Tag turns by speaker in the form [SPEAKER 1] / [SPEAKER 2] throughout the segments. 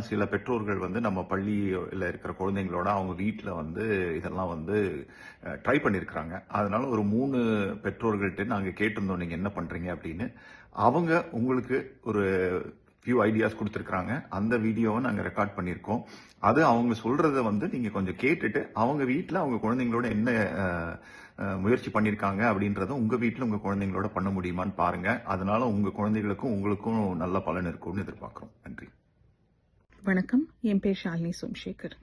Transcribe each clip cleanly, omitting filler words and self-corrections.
[SPEAKER 1] சில பெற்றோர்கள் வந்து நம்ம பள்ளியில் இருக்கிற குழந்தைங்களோட அவங்க வீட்டில் வந்து இதெல்லாம் வந்து ட்ரை பண்ணியிருக்கிறாங்க. அதனால ஒரு 3 பெற்றோர்கள்ட்ட நாங்கள் கேட்டிருந்தோம், நீங்கள் என்ன பண்ணுறீங்க அப்படின்னு. அவங்க உங்களுக்கு ஒரு ஃபியூ ஐடியாஸ் கொடுத்துருக்குறாங்க. அந்த வீடியோவை நாங்கள் ரெக்கார்ட் பண்ணியிருக்கோம். அது அவங்க சொல்கிறத வந்து நீங்கள் கொஞ்சம் கேட்டுட்டு அவங்க வீட்டில் அவங்க குழந்தைங்களோட என்ன முயற்சி பண்ணியிருக்காங்க அப்படின்றத உங்கள் வீட்டில் உங்கள் குழந்தைங்களோட பண்ண முடியுமான்னு பாருங்கள். அதனால உங்கள் குழந்தைகளுக்கும் உங்களுக்கும் நல்ல பலன் இருக்கும்னு எதிர்பார்க்குறோம். நன்றி.
[SPEAKER 2] வணக்கம், என் பேர் ஷாலினி சோம்சேகர்.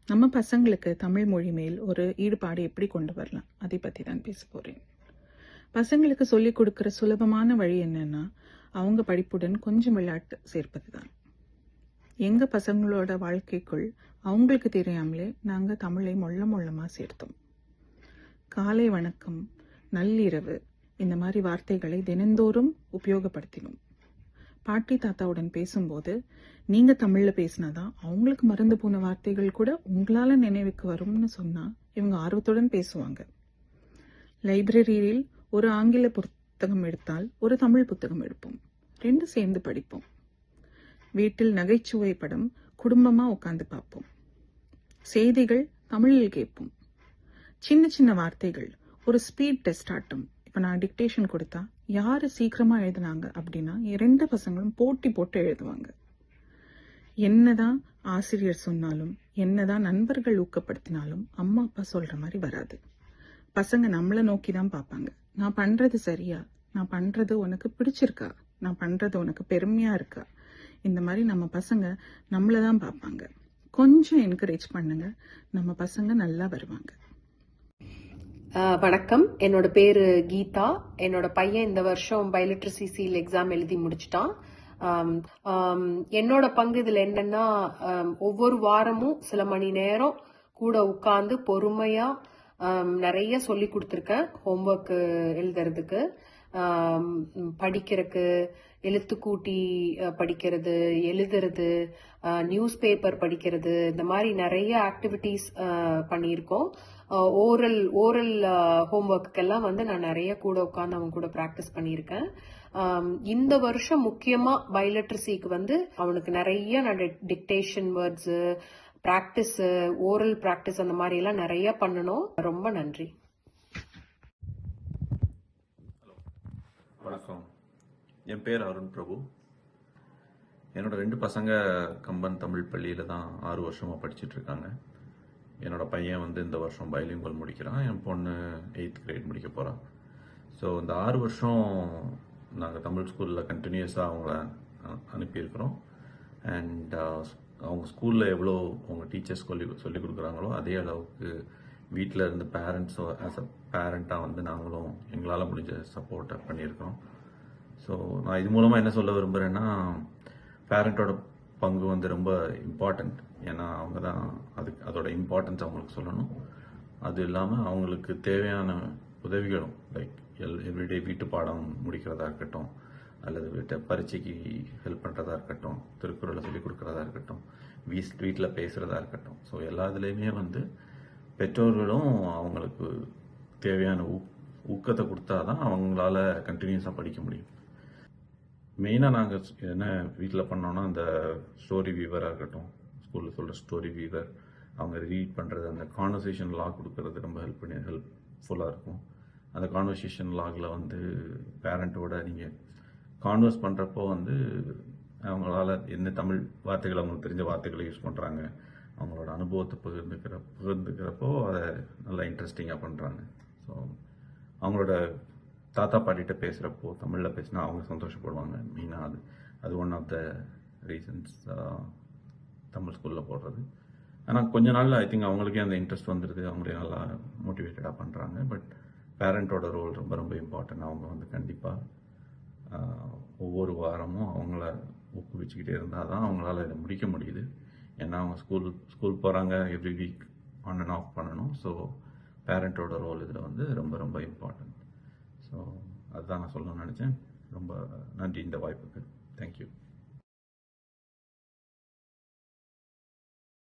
[SPEAKER 2] நம்ம பசங்களுக்கு தமிழ் மொழி மேல் ஒரு ஈடுபாடு எப்படி கொண்டு வரலாம், அதை பற்றி தான் பேச போகிறேன். பசங்களுக்கு சொல்லிக் கொடுக்குற சுலபமான வழி என்னன்னா, அவங்க படிப்புடன் கொஞ்சம் விளையாட்டு சேர்ப்பது தான். எங்கள் பசங்களோட வாழ்க்கைக்குள் அவங்களுக்கு தெரியாமலே நாங்கள் தமிழை மொள்ளமாக சேர்த்தோம். காலை வணக்கம், நள்ளிரவு இந்த மாதிரி வார்த்தைகளை தினந்தோறும் உபயோகப்படுத்தினோம். பாட்டி தாத்தாவுடன் பேசும்போது நீங்க தமிழ்ல பேசினாதான் அவங்களுக்கு மறந்து போன வார்த்தைகள் கூட உங்களால நினைவுக்கு வரும்னு சொன்னா இவங்க ஆர்வத்துடன் பேசுவாங்க. லைப்ரரியில் ஒரு ஆங்கில புத்தகம் எடுத்தால் ஒரு தமிழ் புத்தகம் எடுப்போம், 2 சேர்ந்து படிப்போம். வீட்டில் நகைச்சுவை படம் குடும்பமா உட்காந்து பார்ப்போம். செய்திகள் தமிழில் கேட்போம். சின்ன சின்ன வார்த்தைகள் ஒரு ஸ்பீட் டெஸ்ட் ஆட்டம். இப்ப நான் டிக்டேஷன் கொடுத்தா யாரு சீக்கிரமா எழுதுனாங்க அப்படின்னா 2 பசங்களும் போட்டி போட்டு எழுதுவாங்க. என்னதான் ஆசிரியர் சொன்னாலும் என்னதான் நண்பர்கள் ஊக்கப்படுத்தினாலும் அம்மா அப்பா சொல்ற மாதிரி வராது. பசங்க நம்மளை நோக்கி தான் பார்ப்பாங்க. நான் பண்றது சரியா, நான் பண்றது உனக்கு பிடிச்சிருக்கா, நான் பண்றது உனக்கு பெருமையா இருக்கா, இந்த மாதிரி நம்ம பசங்க நம்மளதான் பார்ப்பாங்க. கொஞ்சம் என்கரேஜ் பண்ணுங்க, நம்ம பசங்க நல்லா வருவாங்க.
[SPEAKER 3] வணக்கம், என்னோட பேரு கீதா. என்னோட பையன் இந்த வருஷம் பைலிட்ரசி சீல் எக்ஸாம் எழுதி முடிச்சிட்டான். என்னோட பங்கு இதுல என்னன்னா, ஒவ்வொரு வாரமும் சில மணி நேரம் கூட உட்கார்ந்து பொறுமையா நிறைய சொல்லி கொடுத்துருக்கேன். ஹோம்ஒர்க் எழுதுறதுக்கு, படிக்கிறதுக்கு, எழுத்துக்கூட்டி படிக்கிறது, எழுதுறது, நியூஸ் பேப்பர் படிக்கிறது, இந்த மாதிரி நிறைய ஆக்டிவிட்டிஸ் பண்ணியிருக்கோம். ஓரல் ஹோம்ஒர்க்கெல்லாம் வந்து நான் நிறைய கூட உட்காந்து அவங்க கூட ப்ராக்டிஸ் பண்ணியிருக்கேன். இந்த வருஷம் முக்கியமா பைலிட்ரசிக்கு வந்து அவனுக்கு நிறைய நான் dictation words practice, oral practice அந்த மாதிரி எல்லாம் நிறைய பண்ணணும். ரொம்ப நன்றி.
[SPEAKER 4] வணக்கம், என் பேர் அருண் பிரபு. என்னோட 2 பசங்க கம்பன் தமிழ் பள்ளியில் தான் 6 வருஷமாக படிச்சுட்டு இருக்காங்க. என்னோட பையன் வந்து இந்த வருஷம் பைலிங்குவல் முடிக்கிறான். என் பொண்ணு 8th கிரேட் முடிக்க போகிறான். ஸோ இந்த 6 வருஷம் நாங்கள் தமிழ் ஸ்கூலில் கண்டினியூஸாக அவங்கள அனுப்பியிருக்கிறோம். அண்ட் அவங்க ஸ்கூலில் எவ்வளோ அவங்க டீச்சர்ஸ் சொல்லி கொடுக்குறாங்களோ அதே அளவுக்கு வீட்டில் இருந்து பேரண்ட்ஸோ ஆஸ் அ பேரண்ட்டாக வந்து நாங்களும் எங்களால் முடிஞ்ச சப்போர்ட்டை பண்ணியிருக்கிறோம். ஸோ நான் இது மூலமாக என்ன சொல்ல விரும்புகிறேன்னா, பேரண்ட்டோட பங்கு வந்து ரொம்ப இம்பார்ட்டண்ட். ஏன்னா அவங்க தான் அதோட இம்பார்ட்டன்ஸ் அவங்களுக்கு சொல்லணும். அது இல்லாமல் அவங்களுக்கு தேவையான உதவிகளும் லைக் எவ்ரிடே வீட்டு பாடம் முடிக்கிறதா இருக்கட்டும், அல்லது பரீட்சைக்கு ஹெல்ப் பண்ணுறதா இருக்கட்டும், திருக்குறளை சொல்லிக் கொடுக்குறதா இருக்கட்டும், வீட்டில் பேசுகிறதா இருக்கட்டும். ஸோ எல்லாத்துலேயுமே வந்து பெற்றோர்களும் அவங்களுக்கு தேவையான ஊக்கத்தை கொடுத்தா தான் அவங்களால கண்டினியூஸாக படிக்க முடியும். மெயினாக நாங்கள் என்ன வீட்டில் பண்ணோன்னா, அந்த ஸ்டோரி வீவராக இருக்கட்டும், ஸ்கூலில் சொல்கிற ஸ்டோரி வீவர், அவங்க ரீட் பண்ணுறது, அந்த கான்வர்சேஷன் லாக் கொடுக்கறது ரொம்ப ஹெல்ப்ஃபுல்லாக இருக்கும். அந்த கான்வர்சேஷன் லாகில் வந்து பேரண்ட்டோட நீங்கள் கான்வர்ஸ் பண்ணுறப்போ வந்து அவங்களால என்ன தமிழ் வார்த்தைகள் அவங்களுக்கு தெரிஞ்ச வார்த்தைகளை யூஸ் பண்ணுறாங்க, அவங்களோட அனுபவத்தை பகிர்ந்துக்கிறப்போ அதை நல்லா இன்ட்ரெஸ்டிங்காக பண்ணுறாங்க. ஸோ அவங்களோட தாத்தா பாட்டிகிட்ட பேசுகிறப்போ தமிழில் பேசினா அவங்க சந்தோஷப்படுவாங்க. மெயினாக அது one of the reasons Tamil ஸ்கூலில் போடுறது. ஆனால் கொஞ்ச நாளில் ஐ திங்க் அவங்களுக்கே அந்த இன்ட்ரெஸ்ட் வந்துடுது, அவங்களே நல்லா மோட்டிவேட்டடாக பண்ணுறாங்க. பட் பேரண்ட்டோட ரோல் ரொம்ப ரொம்ப இம்பார்ட்டன்ட். அவங்க வந்து கண்டிப்பாக ஒவ்வொரு வாரமும் அவங்கள ஊக்குவிச்சுக்கிட்டே இருந்தால் தான் அவங்களால இதை முடிக்க முடியுது. ஏன்னா அவங்க ஸ்கூல் போகிறாங்க, every week on and half பண்ணணும். ஸோ பேரண்ட்டோட ரோல் இதில் வந்து ரொம்ப ரொம்ப இம்பார்ட்டன்ட். ஸோ அதுதான் நான் சொல்லணும்னு நினச்சேன். ரொம்ப நன்றி இந்த வாய்ப்புக்கு. தேங்க்யூ.